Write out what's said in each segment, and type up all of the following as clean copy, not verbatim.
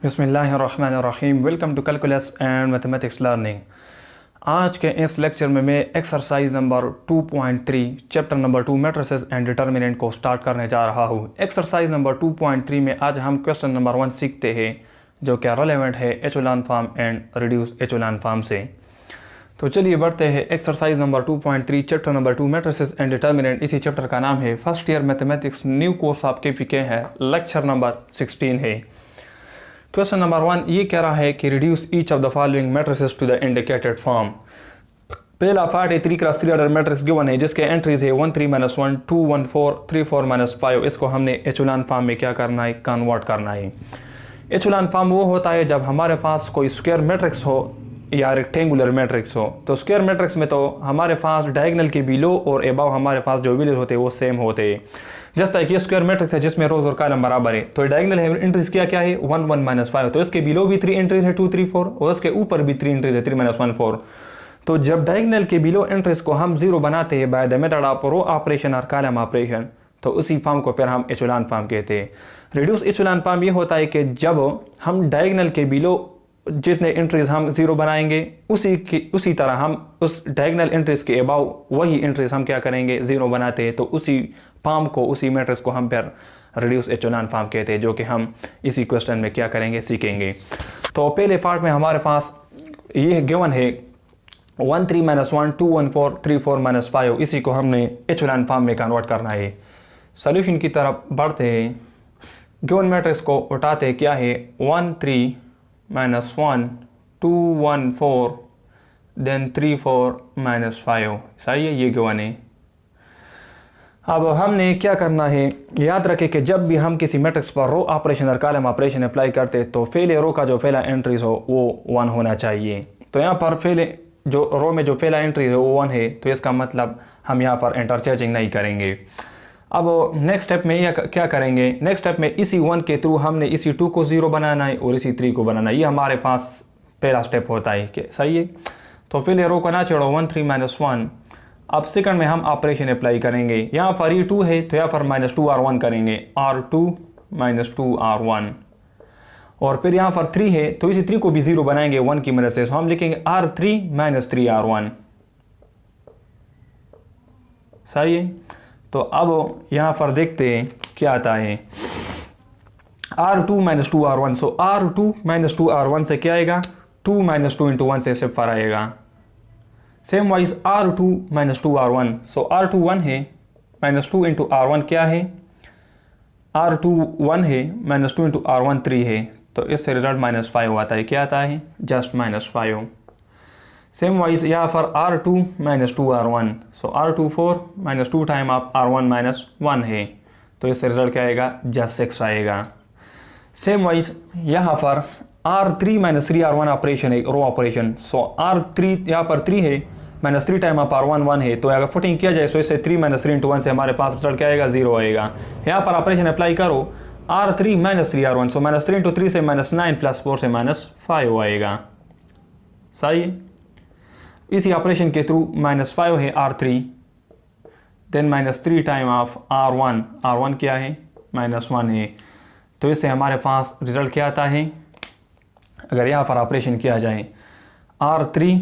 बिस्मिल्लाहिर्रहमानिर्रहीम। Welcome to calculus and mathematics learning. आज के इस लेक्चर में मैं exercise number 2.3 chapter number 2 matrices and determinant को स्टार्ट करने जा रहा हूँ। एक्सरसाइज नंबर 2.3 में आज हम क्वेश्चन नंबर 1 सीखते हैं जो कि रेलेवेंट है echelon form and reduce echelon form से। तो चलिए बढ़ते हैं exercise number 2.3 chapter number 2 matrices and determinant. इसी चैप्टर का नाम है first year mathematics new course of KPK है, लेक्चर नंबर 16 है। क्वेश्चन नंबर 1 ये कह रहा है कि reduce each of the following matrices to the indicated form. पहला पार्ट है 3 क्रॉस 3 ऑर्डर मैट्रिक्स गिवन है जिसके एंट्रीज है 1 3 -1 2 1 4 3 4 -5। इसको हमने एचेलॉन फॉर्म में क्या करना है, कन्वर्ट करना है। एचेलॉन फॉर्म वो होता है जब हमारे पास कोई स्क्वायर मैट्रिक्स हो या रेक्टेंगुलर मैट्रिक्स हो। तो स्क्वायर मैट्रिक्स में तो हमारे पास डायगोनल के बिलो और एबव हमारे पास जो वैल्यूज होते हैं वो सेम होते हैं। जैसा कि स्क्वायर मैट्रिक्स है जिसमें रोज और कॉलम बराबर है, तो डायगोनल एंट्रीज क्या क्या है 1 1 -5। तो इसके बिलो भी 3 एंट्रीज है 2 3 4 और उसके ऊपर भी 3 एंट्रीज है 3 -1 4। तो जब डायगोनल के बिलो एंट्रीज को हम जीरो बनाते हैं by the method of row operation और कॉलम ऑपरेशन, तो उसी फॉर्म को फिर हम एचेलॉन फॉर्म कहते हैं। रिड्यूस एचेलॉन फॉर्म ये होता है कि जब हम डायगोनल के बिलो जितने एंट्रीज हम जीरो बनाएंगे उसी तरह हम उस डायगोनल एंट्रीज के अबाव वही एंट्रीज हम क्या करेंगे जीरो बनाते हैं। तो उसी फॉर्म को उसी मैट्रिक्स को हम फिर रिड्यूस एचेलॉन फॉर्म कहते हैं, जो कि हम इसी क्वेश्चन में क्या करेंगे, सीखेंगे। तो पहले पार्ट में हमारे पास ये गिवन है 1 3 -1 2 1 4 3 4 -5। इसी को हमने एचेलॉन फॉर्म में कन्वर्ट करना है। सोल्यूशन की तरफ बढ़ते हैं। गिवन मैट्रिक्स को उठाते क्या है 1 3 -1 2 1 4 देन 3 4 -5। सही है, ये गिवन है। अब हमने क्या करना है, याद रखें कि जब भी हम किसी मैट्रिक्स पर रो ऑपरेशन और कॉलम ऑपरेशन अप्लाई करते हैं तो पहले रो का जो पहला एंट्रीज हो वो 1 होना चाहिए। तो यहाँ पर पहले जो रो में जो पहला एंट्री है वो 1 है, तो इसका मतलब हम यहाँ पर इंटरचेंजिंग नहीं करेंगे। अब नेक्स्ट स्टेप में यह क्या करेंगे, नेक्स्ट स्टेप में इसी 1 के थ्रू हमने इसी 2 को 0 बनाना है और इसी 3 को बनाना है। ये हमारे पास पहला स्टेप होता है कि सही है। तो पहले रो को ना छोड़ो 1 3 -1। अब सेकंड में हम ऑपरेशन अप्लाई करेंगे। यहाँ पर ये 2 है तो यहाँ पर -2 R1 करेंगे, R2 -2 R1। और फिर यहाँ पर 3 है तो इसी 3 को भी 0 बनाएंगे 1 की मदद से, तो हम लिखेंगे R3 -3 R1। सही है। तो अब यहाँ पर देखते हैं क्या आता है, R2 -2 R1। सो R2 -2 R1 से क्या आएगा, 2 -2 × 1 से सिर्फ आएगा। Same wise R2 -2 R1। सो R2 1 है, -2 × R1 क्या है, R2 1 है, -2 × R1 3 है, तो इससे रिजल्ट -5 आता है। क्या आता है, जस्ट -5। सेम वाइज यहाँ पर R2 -2 R1। सो R2 4 -2 टाइम आप R1 -1 है, तो इससे रिजल्ट क्या आएगा, जस्ट 6 आएगा। सेम वाइज यहाँ पर R3 -3 R1 ऑपरेशन है, रो ऑपरेशन। सो R3 यहाँ पर 3 है, -3 टाइम आप R1 1 है, तो अगर फुटिंग किया जाए तो इससे 3 -3 × 1 से हमारे पास रिजल्ट क्या आएगा, 0 आएगा। यहाँ पर ऑपरेशन अप्लाई करो R3 -3 R1। सो -3 × 3 से -9 + 4 से -5 आएगा। सही है। इसी ऑपरेशन के थ्रू -5 है R3, then -3 time of R1। R1 क्या है, -1 है, तो इससे हमारे पास रिजल्ट क्या आता है, अगर यहाँ पर ऑपरेशन किया जाए R3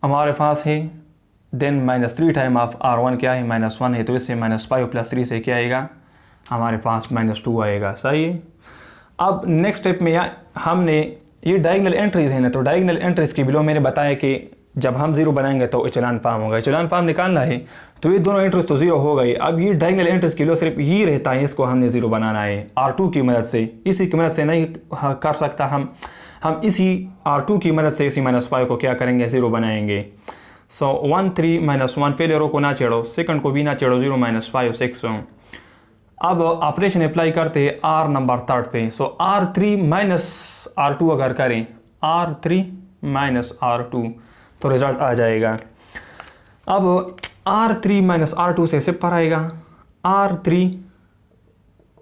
हमारे पास है, देन -3 टाइम ऑफ R1 क्या है, -1 है, तो इससे -5 + 3 से क्या आएगा, हमारे पास -2 आएगा। सही है। अब नेक्स्ट स्टेप में हमने ये डायगोनल एंट्रीज है ना, तो डायगोनल एंट्रीज के बिलो मैंने बताया कि जब हम 0 बनाएंगे तो एचेलॉन फॉर्म होगा। एचेलॉन फॉर्म निकालना है तो ये दोनों एंट्रीज तो 0 हो गई। अब ये डायगोनल एंट्रीज के बिलो सिर्फ ये रहता है, इसको हमने 0 बनाना है R2 की मदद से। इसी की मदद से नहीं कर सकता हम इसी R2 की मदद से इसी -5 को क्या करेंगे, 0 बनाएंगे। सो 1 3 -1 पहले रो को ना छेड़ो, सेकंड को भी ना छेड़ो, 0 -5 6। अब ऑपरेशन अप्लाई करते हैं R नंबर 3 पे। सो R3 -R2 अगर करें, R3 -R2 तो रिजल्ट आ जाएगा। अब R3 -R2 से सिर्फ पर आएगा, R3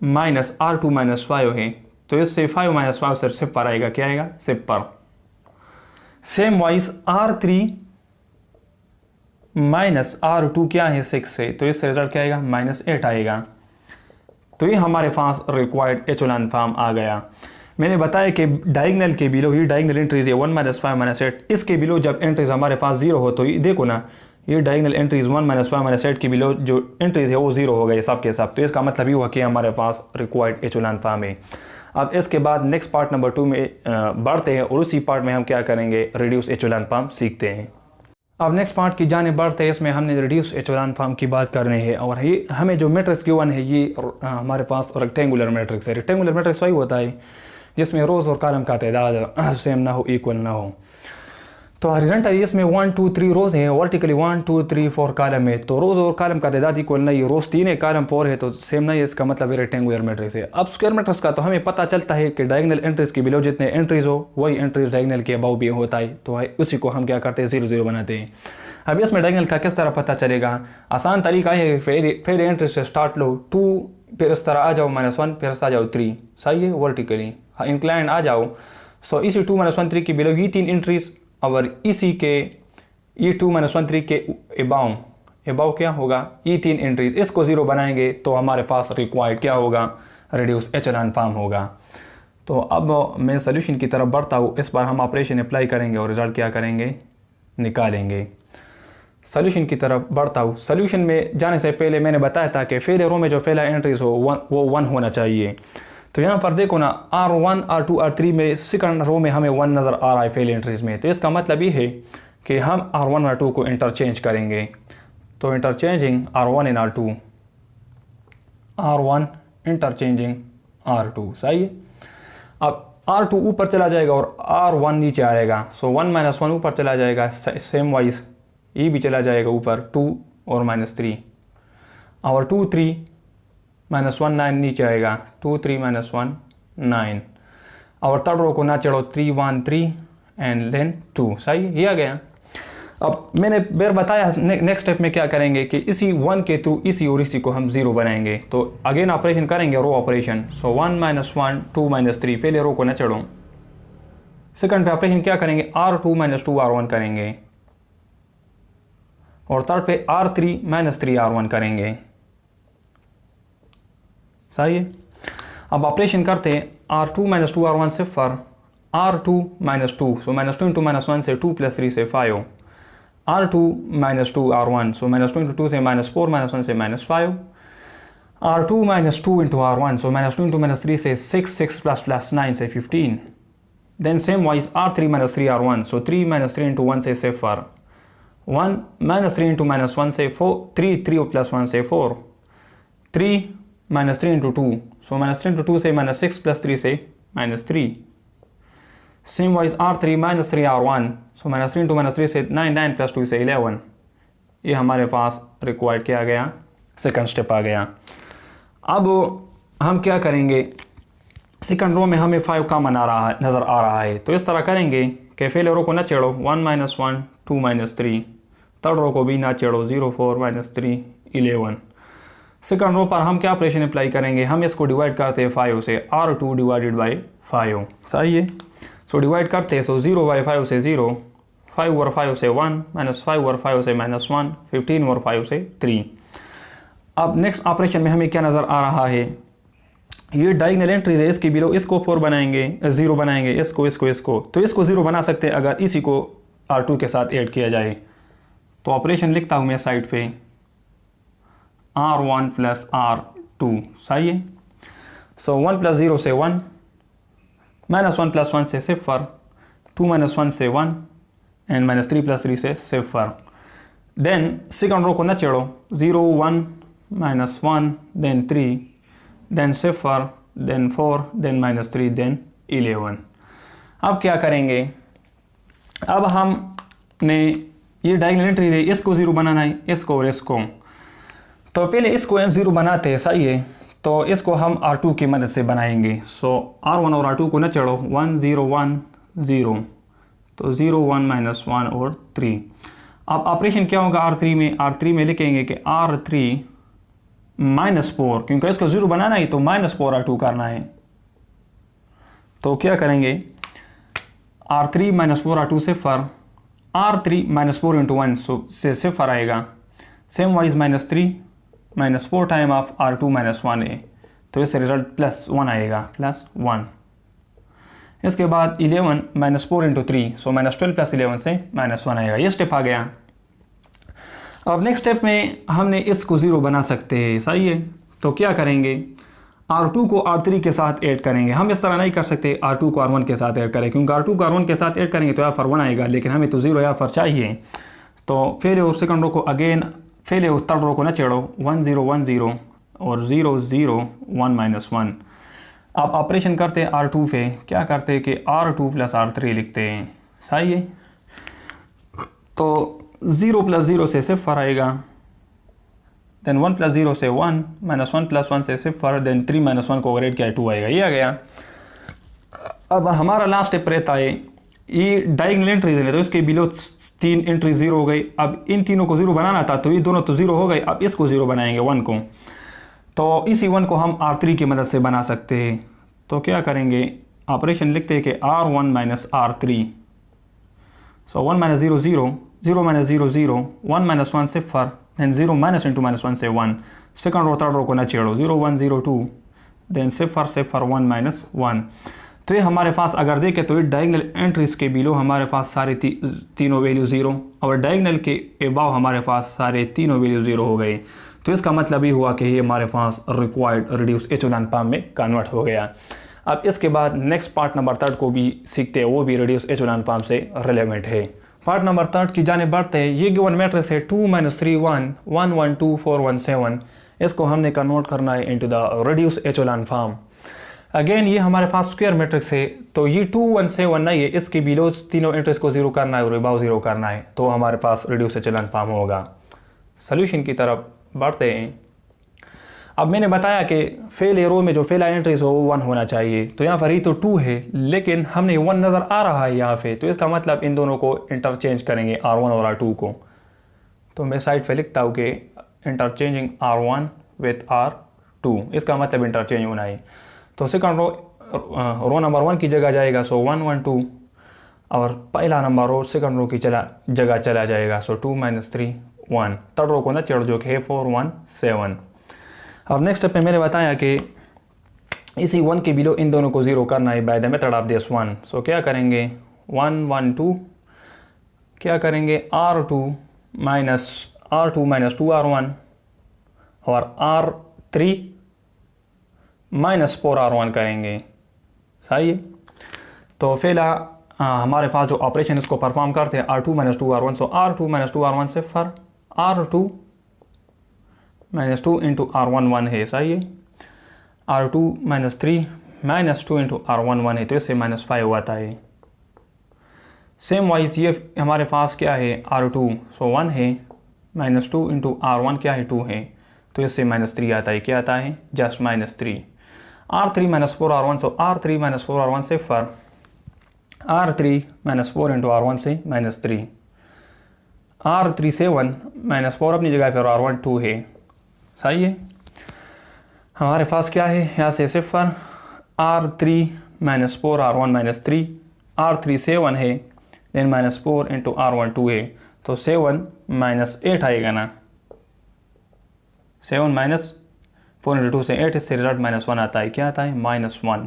-R2 -5 है, तो इससे 5 -5 से सिर्फ पर आएगा, क्या आएगा, सिर्फ पर। सेम वाइज R3 -R2 क्या है, 6 है, तो इससे रिजल्ट क्या आएगा, -8 आएगा। तो ये हमारे पास रिक्वायर्ड एचेलॉन फॉर्म आ गया। मैंने बताया कि डायगनल के बिलो ये डायगनल एंट्रीज है 1 - 5 - 8, इसके बिलो जब एंट्रीज हमारे पास 0 हो तो ये देखो ना, ये डायगनल एंट्रीज 1 - 5 - 8 के बिलो जो एंट्रीज है वो 0 हो गए सब के सब। तो इसका मतलब ये हुआ कि हमारे पास रिक्वायर्ड एचेलॉन फॉर्म है। अब इसके बाद नेक्स्ट पार्ट नंबर 2 में बढ़ते हैं और उसी पार्ट में हम क्या करेंगे, रिड्यूस एचेलॉन फॉर्म सीखते हैं। अब नेक्स्ट पार्ट की जाने बढ़ते हैं, इसमें हमने रिड्यूस एचेलॉन फॉर्म की बात करनी है। और ये हमें जो मैट्रिक्स गिवन है ये हमारे पास रेक्टेंगुलर मैट्रिक्स है। रेक्टेंगुलर मैट्रिक्स वही होता है जिसमें रोज़ और कॉलम का तादाद सेम ना हो, इक्वल ना हो। तो हॉरिजॉन्टली इसमें 1 2 3 रोज़ हैं, वर्टिकली 1 2 3 4 कॉलम है। तो रोज़ और कॉलम का तादाद इक्वल नहीं है, रोज़ 3 है कॉलम 4 है, तो सेम नहीं है, इसका मतलब है रेक्टेंगुलर मैट्रिक्स है। अब स्क्वायर मैट्रिक्स का तो हमें पता चलता है कि डायगोनल एंट्रीज के बिलो जितने एंट्रीज हो वही एंट्रीज डायगोनल के अबाव भी होता है। तो उसी को हम क्या करते हैं, 0 0 बनाते हैं। अब इसमें डायगोनल का किस तरह पता चलेगा, आसान तरीका है कि पहले एंट्री से स्टार्ट लो 2, फिर इस तरह आ जाओ -1, फिर आ जाओ 3, सही है, वर्टिकली इंक्लाइन आ जाओ। सो इसी 2 - 1 3 के बिलो ये 3 एंट्रीज और इसी के ये 2 - 1 3 के एबाव क्या होगा, ये 3 एंट्रीज, इसको 0 बनाएंगे तो हमारे पास रिक्वायर्ड क्या होगा, रिड्यूस एचेलॉन फॉर्म होगा। तो अब मैं सोल्यूशन की तरफ बढ़ता हूँ। इस बार हम ऑपरेशन अप्लाई करेंगे और रिजल्ट क्या करेंगे, निकालेंगे। सोल्यूशन की तरफ बढ़ता हूँ। सोल्यूशन में जाने से पहले मैंने बताया था कि पहले रो में जो पहला एंट्रीज हो वो 1 होना चाहिए। तो यहाँ पर देखो ना, R1 R2 R3 में सेकंड रो में हमें 1 नज़र आ रहा है पहले एंट्रीज में। तो इसका मतलब ये है कि हम R1 R2 को इंटरचेंज करेंगे। तो interchanging R1 and R2, R1 interchanging R2, सही है। अब R2 ऊपर चला जाएगा और R1 नीचे आएगा। सो 1 - 1 ऊपर चला जाएगा, सेम वाइज ये भी चला जाएगा ऊपर 2 और -3, और 2 3 -1 9 नीचे आएगा, 2 3 -1 9, और थर्ड रो को ना चढ़ो 3 1 3 एंड देन 2, सही, ये आ गया। अब मैंने बेर बताया नेक्स्ट स्टेप में क्या करेंगे कि इसी 1 के थ्रू इसी और इसी को हम 0 बनाएंगे। तो अगेन ऑपरेशन करेंगे, रो ऑपरेशन। सो 1 - 1 2 -3, पहले रो को ना चढ़ो। सेकंड पे ऑपरेशन क्या करेंगे, R2 - 2 R1 करेंगे, और थर्ड पे R3 - 3 R1 करेंगे, सही है। अब ऑपरेशन करते हैं, R2 - 2 R1 से फर R2 - 2, सो -2 × -1 से 2 + 3 से 5, R2 - 2 R1, सो -2 × 2 से -4 -1 से -5, R2 - 2 × R1, सो -2 × -3 से 6 6 + 9 से 15, then same wise R3 - 3 R1, सो 3 - 3 × 1 से फर 1 - 3 × -1 से 4 3 3 + 1 से 4, 3 - 3 × 2, सो -3 × 2 से -6 + 3 से -3, सेम वाइज R3 - 3 R1, सो -3 × -3 से 9 9 + 2 से 11। ये हमारे पास रिक्वायर्ड क्या आ गया, सेकंड स्टेप आ गया। अब हम क्या करेंगे, सेकंड रो में हमें 5 कॉमन नज़र आ रहा है। तो इस तरह करेंगे कि पहले रो को ना चढ़ो 1 - 1 2 -3, थर्ड रो को भी ना चढ़ो 0 4 -3 11। सेकंड रो पर हम क्या ऑपरेशन अप्लाई करेंगे, हम इसको डिवाइड करते हैं 5 से, R2 / 5, सही है। सो डिवाइड करते हैं, सो 0/5 से 0, 5/5 से 1, -5/5 से -1, 15/5 से 3। अब नेक्स्ट ऑपरेशन में हमें क्या नज़र आ रहा है, ये डायगोनल एंट्रीज है, इसके बिलो इसको 4 बनाएंगे, 0 बनाएंगे, इसको इसको इसको, तो इसको 0 बना सकते हैं अगर इसी को R2 के साथ ऐड किया जाए। तो ऑपरेशन लिखता हूँ मैं साइड पे, R1 + R2, सही है। सो 1 + 0 से 1, -1 + 1 से 0, 2 - 1 से 1 एंड -3 + 3 से 0। देन सेकंड रो को न चढ़ो 0 1 -1 then 3 then 0 then 4 then -3 then 11। अब क्या करेंगे, अब हमने ये डायगोनल एंट्री है, इसको 0 बनाना है, इसको और इसको। तो पहले इसको हम 0 बनाते हैं, सही है। तो इसको हम R2 की मदद से बनाएंगे। सो R1 और R2 को न चढ़ो 1 0 1 0, तो 0 1 -1 और 3। अब ऑपरेशन क्या होगा R3 में, R3 में लिखेंगे कि R3 -4, क्योंकि इसको 0 बनाना है तो -4 R2 करना है। तो क्या करेंगे, R3 -4 R2 से फर, R3 -4 × 1 से 0 आएगा, same wise -3 -4 time of R2 -1 है, तो इससे रिजल्ट +1 आएगा, +1। इसके बाद 11 minus 4 into 3, so minus 12 plus 11 से -1 आएगा। ये स्टेप आ गया। अब नेक्स्ट स्टेप में हमने इसको 0 बना सकते हैं, सही है। तो क्या करेंगे, R2 को R3 के साथ ऐड करेंगे। हम इस तरह नहीं कर सकते R2 को R1 के साथ ऐड करें, क्योंकि R2 को R1 के साथ ऐड करेंगे तो यहाँ पर 1 आएगा, लेकिन हमें तो 0 यहाँ पर चाहिए। तो पहले और सेकंड रो को अगेन, पहले और थर्ड रो को ना छेड़ो, 1 0 1 0 और 0 0 1 -1। आप ऑपरेशन करते हैं R2 पे, क्या करते हैं कि R2 प्लस R3 लिखते हैं, सही है। तो 0 प्लस 0 से 0 आएगा, देन 1 प्लस 0 से 1, -1 प्लस 1 से 0, देन 3 -1 को अगर ऐड किया 2 आएगा, ये आ गया। अब हमारा लास्ट स्टेप रहता है, ये डायगोनल एंट्रीज है तो इसके बिलो 3 एंट्री 0 हो गई। अब इन तीनों को 0 बनाना था तो ये दोनों तो 0 हो गए, अब इसको 0 बनाएंगे 1 को। तो इसी 1 को हम R3 की मदद से बना सकते हैं। तो क्या करेंगे, ऑपरेशन लिखते हैं कि R1 minus R3, so 1 minus 0 0, 0 minus 0 0, 1 minus 1 0, then 0 minus into -1 से 1। सेकंड रो थर्ड रो को ना छेड़ो, 0 1 0 2, देन 0 0 1 -1। तो ये हमारे पास अगर देखें तो ये डायगोनल एंट्रीज के बिलो हमारे पास सारे तीनों वैल्यू 0 और डायगोनल के अबाव हमारे पास सारे तीनों वैल्यू 0 हो गए। तो इसका मतलब ये हुआ कि ये हमारे पास रिक्वायर्ड रिड्यूस एचेलॉन फॉर्म में कन्वर्ट हो गया। अब इसके बाद नेक्स्ट पार्ट नंबर 3 को भी सीखते हैं, वो भी रिड्यूस एचेलॉन फॉर्म से रिलेवेंट है। पार्ट नंबर 3 की जाने बढ़ते हैं। ये गिवन मैट्रिक्स है 2 3 1 1 1 2 4 1 7। इसको हमने कन्वर्ट करना है into the reduce echelon form. Again ये हमारे पास स्क्वायर मैट्रिक्स है, तो ये 2 1 7 नहीं है, इसके बिलो तीनों एंट्रीज को 0 करना है और अबाव 0 करना है, तो हमारे पास रिड्यूस एचेलॉन फॉर्म होगा। सोल्यूशन की तरफ बढ़ते हैं। अब मैंने बताया कि फेल रो में जो फेला एंट्रीज हो वो 1 होना चाहिए, तो यहाँ पर ही तो 2 है, लेकिन हमने 1 नज़र आ रहा है यहाँ पे, तो इसका मतलब इन दोनों को इंटरचेंज करेंगे R1 और R2 को। तो मैं साइड पे लिखता हूँ कि इंटरचेंजिंग R1 विथ R2, इसका मतलब इंटरचेंज होना है। तो सेकंड रो नंबर 1 की जगह जाएगा, सो 1 1 2, और पहला नंबर रो सेकंड रो की जगह चला जाएगा, सो 2 3 1। थर्ड रो को ना चढ़ जो कि है 4 1 7। और नेक्स्ट स्टेप में मैंने बताया कि इसी 1 के बिलो इन दोनों को 0 करना है bye the method of this 1। सो क्या करेंगे, 1 1 2, क्या करेंगे R2 माइनस 2 R1 और R3 माइनस 4 R1 करेंगे, सही है। तो पहला हमारे पास जो ऑपरेशन इसको परफॉर्म करते हैं R2 माइनस 2 R1, सो R2 माइनस 2 R1 से फर R2 माइनस 2 इंटू R1 1 है, सही है। R2 minus 3 minus 2 into R1 1 है, तो इससे -5 आता है। सेम वाइज ये हमारे पास क्या है R2, सो 1 है, माइनस 2 इंटू R1 क्या है 2 है, तो इससे -3 आता है, क्या आता है जस्ट -3। R3 माइनस 4 R1, सो R3 माइनस 4 R1 से फर R3 माइनस 4 इंटू R1 से -3। R3 7 माइनस 4 अपनी जगह पर R1 2 है, सही है। हमारे पास क्या है यहाँ से 0 R3 minus 4 R1 minus 3, R3 7 है, देन -4 इंटू R1 2 है, तो 7 -8 आएगा ना, 7 माइनस 4 इंटू 2 से 8, इससे रिजल्ट -1 आता है, क्या आता है -1।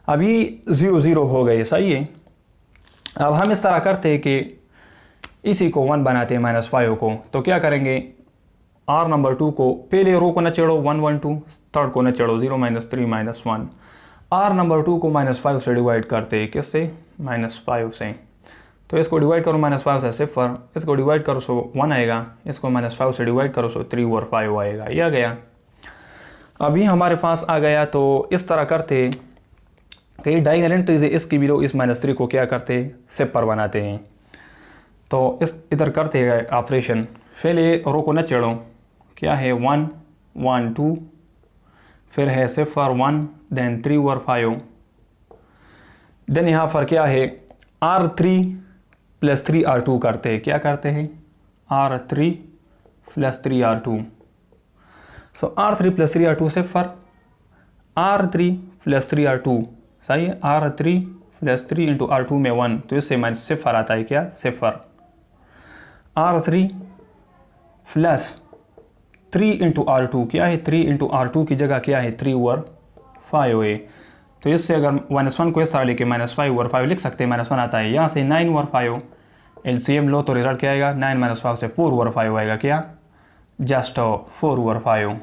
अभी 0 0 हो गए, सही है। अब हम इस तरह करते हैं कि इसी को 1 बनाते हैं -5 को। तो क्या करेंगे, R नंबर 2 को पहले रो को न चढ़ो 1 1 2, थर्ड को न चढ़ो 0 -3 -1। R नंबर 2 को -5 से डिवाइड करते हैं, किससे -5 से। तो इसको डिवाइड करो -5 से 0, इसको डिवाइड करो सो 1 आएगा, इसको -5 से डिवाइड करो सो 3 और 5 आएगा, ये आ गया। अभी हमारे पास आ गया। तो इस तरह करते कई डायगोनल एंट्रीज है, इसकी बिलो इस -3 को क्या करते सेपर बनाते हैं। तो इस इधर करते हैं ऑपरेशन, पहले रो को न चढ़ो, क्या है 1 1 2, फिर है 0 1, देन 3 और 5, देन यहाँ पर क्या है R3 प्लस 3 R2 करते हैं, क्या करते हैं R3 प्लस 3 R2, सो R3 प्लस 3 R2 से फर R3 प्लस 3 R2, सही है। R3 प्लस 3 इंटू R2 में 1, तो इससे -0 आता है, क्या 0। R3 प्लस 3 इंटू R2, क्या है 3 इंटू R2 की जगह क्या है 3 और 5 है, तो इससे अगर -1 को इस तरह लेके -5/5 लिख सकते हैं, -1 आता है। यहाँ से 9/5 LCM लो तो रिजल्ट क्या आएगा, 9 - 5 से 4/5 आएगा, क्या जस्ट 4/5।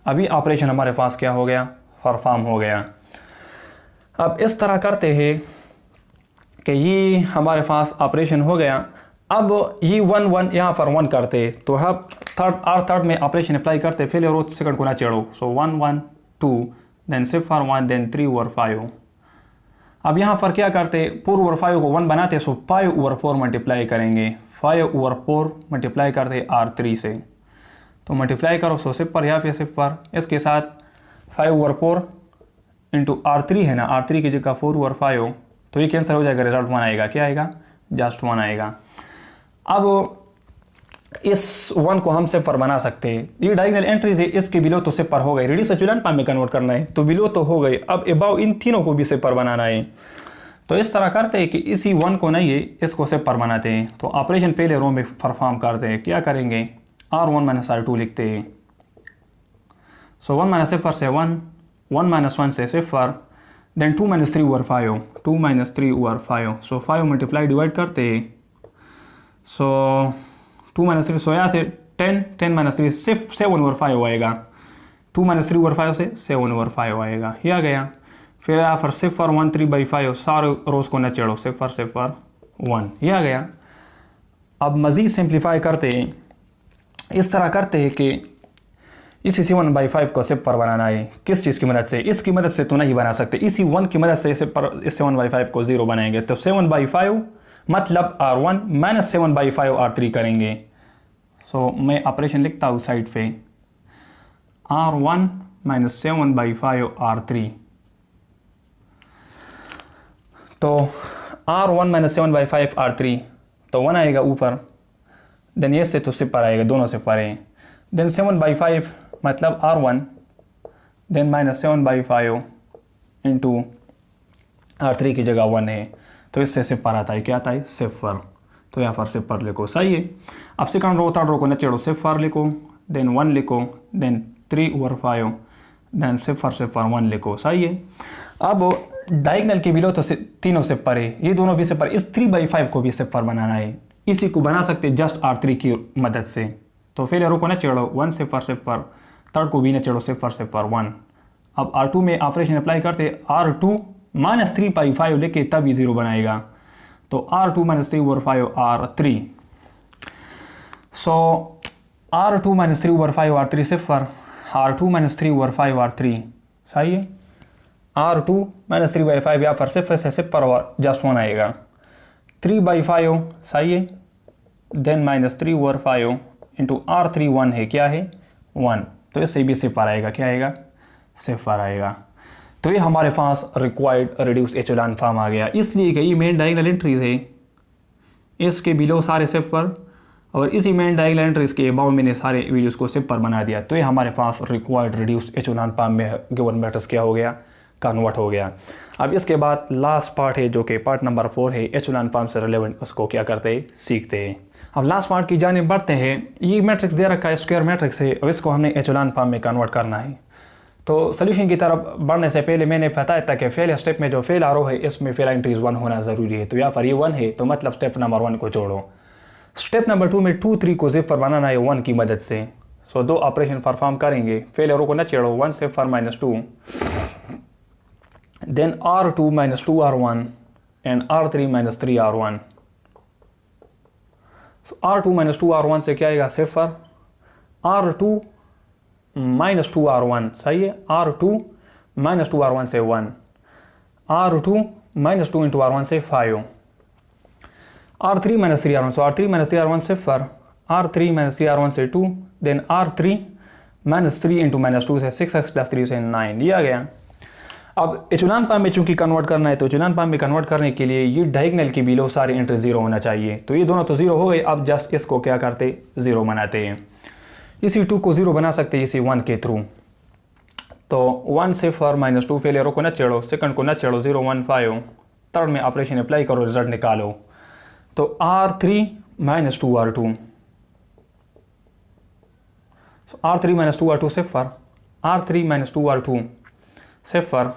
अभी ऑपरेशन हमारे पास क्या हो गया, परफॉर्म हो गया। अब इस तरह करते हैं कि ये हमारे पास ऑपरेशन हो गया। अब ये 1 1 यहाँ पर 1 करते तो हम थर्ड में ऑपरेशन अप्लाई करते, पहले और सेकंड को ना चढ़ो। सो 1 1 2 देन 0/1 देन 3/5। अब यहाँ पर क्या करते, 4/5 को 1 बनाते, सो 5/4 मल्टीप्लाई करेंगे, 5/4 मल्टीप्लाई करते R3 से। तो मल्टीप्लाई करो, सो 0 यहाँ पे 0, इसके साथ 5/4 इंटू R3 है ना, R3 की जगह 4/5, तो ये कैंसिल हो जाएगा, रिजल्ट 1 आएगा, क्या आएगा, जस्ट 1 आएगा। अब इस 1 को हम 0 बना सकते हैं। ये डायगोनल एंट्रीज है, इसके बिलो तो 0 हो गए, रेडियस एचेलॉन फॉर्म में कन्वर्ट करना है तो बिलो तो हो गए। अब अबाव इन तीनों को भी 0 बनाना है, तो इस तरह करते हैं कि इसी 1 को नहीं है, इसको 0 बनाते हैं। तो ऑपरेशन पहले रो में परफॉर्म करते हैं, क्या करेंगे, R1 - R2 लिखते हैं। सो 1 - 0 से 1, 1 - 1 से 0, देन 2 - 3/5, 2 - 3/5। सो 5 मल्टीप्लाई डिवाइड करते हैं, सो 2 - 3, सो यहाँ से 10, 10 - 3 सिर्फ 7/5 आएगा, 2 - 3/5 से 7/5 आएगा, ये आ गया। फिर यहाँ पर 0 1 3/5, सारे रोज को न चढ़ो, 0 0 1, ये आ गया। अब मज़ीद सिंप्लीफाई करते हैं, इस तरह करते हैं कि इसी 7/5 को 0 बनाना है, किस चीज़ की मदद से, इसकी मदद से तो नहीं बना सकते, इसी 1 की मदद से इस 7/5 को 0 बनाएंगे। तो 7/5 मतलब R1 - 7/5 R3 करेंगे। सो मैं ऑपरेशन लिखता हूँ साइड पे, R1 - 7/5 R3। तो R1 - 7/5 R3, तो 1 आएगा ऊपर, देन ये से तो 0 आएगा, दोनों 0 हैं। देन 7/5 मतलब R1, देन -7/5 इंटू R3 की जगह 1 है, तो इससे 0 आता है, क्या आता है, 0। तो यहाँ पर 0 लिखो, सही है। अब सेकंड रो थर्ड रो को न चढ़ो, 0 लिखो, देन 1 लिखो, देन 3/5, देन 0 0 1 लिखो, सही है। अब डायगोनल के बिलो तो तीनों 0 है, ये दोनों भी 0, इस 3/5 को भी 0 बनाना है, इसी को बना सकते जस्ट R3 की मदद से। तो फिर रो को न चढ़ो, 1 0 0, थर्ड को भी न चढ़ो, 0 0 1। अब R2 में ऑपरेशन अप्लाई करते, R2 - 3/5 लेके तभी 0 बनाएगा, तो R2 - 3/5 R3। सो R2 - 3/5 R3 0, R2 - 3/5 R3, सही है। R2 - 3/5 यहाँ पर 0 से 0 और जस्ट 1 आएगा, 3/5, सही है। देन -3/5 इंटू R3 1 है, क्या है, 1, तो इससे भी 0 आएगा, क्या आएगा, 0 आएगा। तो ये हमारे पास रिक्वायर्ड रिड्यूस एचेलॉन फॉर्म आ गया, इसलिए कि ये मेन डायगोनल एंट्रीज है, इसके बिलो सारे 0 और इसी मेन डायगोनल एंट्रीज के अबाउट मैंने सारे वीडियोस को 0 बना दिया। तो ये हमारे पास रिक्वायर्ड रिड्यूस एचेलॉन फॉर्म में गिवन मैट्रिक्स क्या हो गया, कन्वर्ट हो गया। अब इसके बाद लास्ट पार्ट है जो कि पार्ट नंबर 4 है, एचेलॉन फॉर्म से रिलेवेंट, उसको क्या करते हैं, सीखते हैं। अब लास्ट पार्ट की जानिब बढ़ते हैं। ये मैट्रिक्स दे रखा है, स्क्वायर मैट्रिक्स है, और इसको हमने एचेलॉन फॉर्म में कन्वर्ट करना है। तो सोल्यूशन की तरफ बढ़ने से पहले मैंने बताया था कि फेल स्टेप में जो फेल आरो है, इसमें फेल एंट्रीज 1 होना ज़रूरी है। तो यहाँ पर ये 1 है, तो मतलब स्टेप नंबर 1 को जोड़ो। स्टेप नंबर 2 में 2 3 को 0 बनाना है 1 की मदद से। सो 2 ऑपरेशन परफॉर्म करेंगे, फेल आरो को न छेड़ो, 1 0 -2, then R2 - 2 R1 and R3 - 3 R1। R2 - 2 R1 से क्या आएगा, 0, R2 - 2 R1, सही है। R2 - 2 R1 से 1, R2 - 2 इंटू R1 से 5, R3 - 3 R1, सो R3 - 3 R1 0, R3 - 3 R1 से 2, देन R3 - 3 इंटू -2 से 6x + 3 से 9, ये आ गया। अब एचेलॉन फॉर्म में चूंकि कन्वर्ट करना है, तो एचेलॉन फॉर्म में कन्वर्ट करने के लिए ये डायगोनल के बिलो सारे एंट्री 0 होना चाहिए। तो ये दोनों तो 0 हो गए, अब जस्ट इसको क्या करते, 0 बनाते हैं। इसी 2 को 0 बना सकते हैं इसी 1 के थ्रू। तो 1 0 -2, फेल रो को न चढ़ो, सेकंड को न चढ़ो, 0 1 5, थर्ड में ऑपरेशन अप्लाई करो, रिजल्ट निकालो। तो R3 - 2 R2, R3 - 2 R2 0, R3 - 2 R2 0,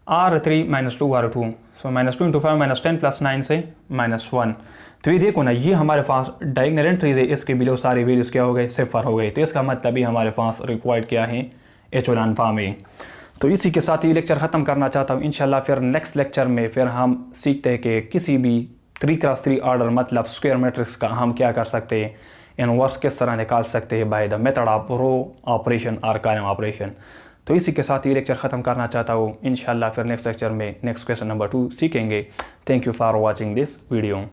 R3 minus 2R2, so minus 2 into 5 minus 10 plus 9 से -1। तो ये देखो ना, ये हमारे पास डायगोनल एंट्रीज है, इसके बिलो सारे वैल्यूज़ क्या हो गए, सिफर हो गए। तो इसका मतलब ही हमारे पास रिक्वायर्ड क्या है, एचेलॉन फॉर्म है। तो इसी के साथ ये लेक्चर ख़त्म करना चाहता हूँ। इंशाल्लाह फिर नेक्स्ट लेक्चर में फिर हम सीखते हैं कि किसी भी 3x3 ऑर्डर मतलब स्क्वायर मैट्रिक्स का हम क्या कर सकते हैं, इनवर्स किस तरह निकाल सकते हैं by the method of row operation और कॉलम ऑपरेशन। तो इसी के साथ ये लेक्चर ख़त्म करना चाहता हूँ। इंशाल्लाह फिर नेक्स्ट लेक्चर में नेक्स्ट क्वेश्चन नंबर 2 सीखेंगे। Thank you for watching this video.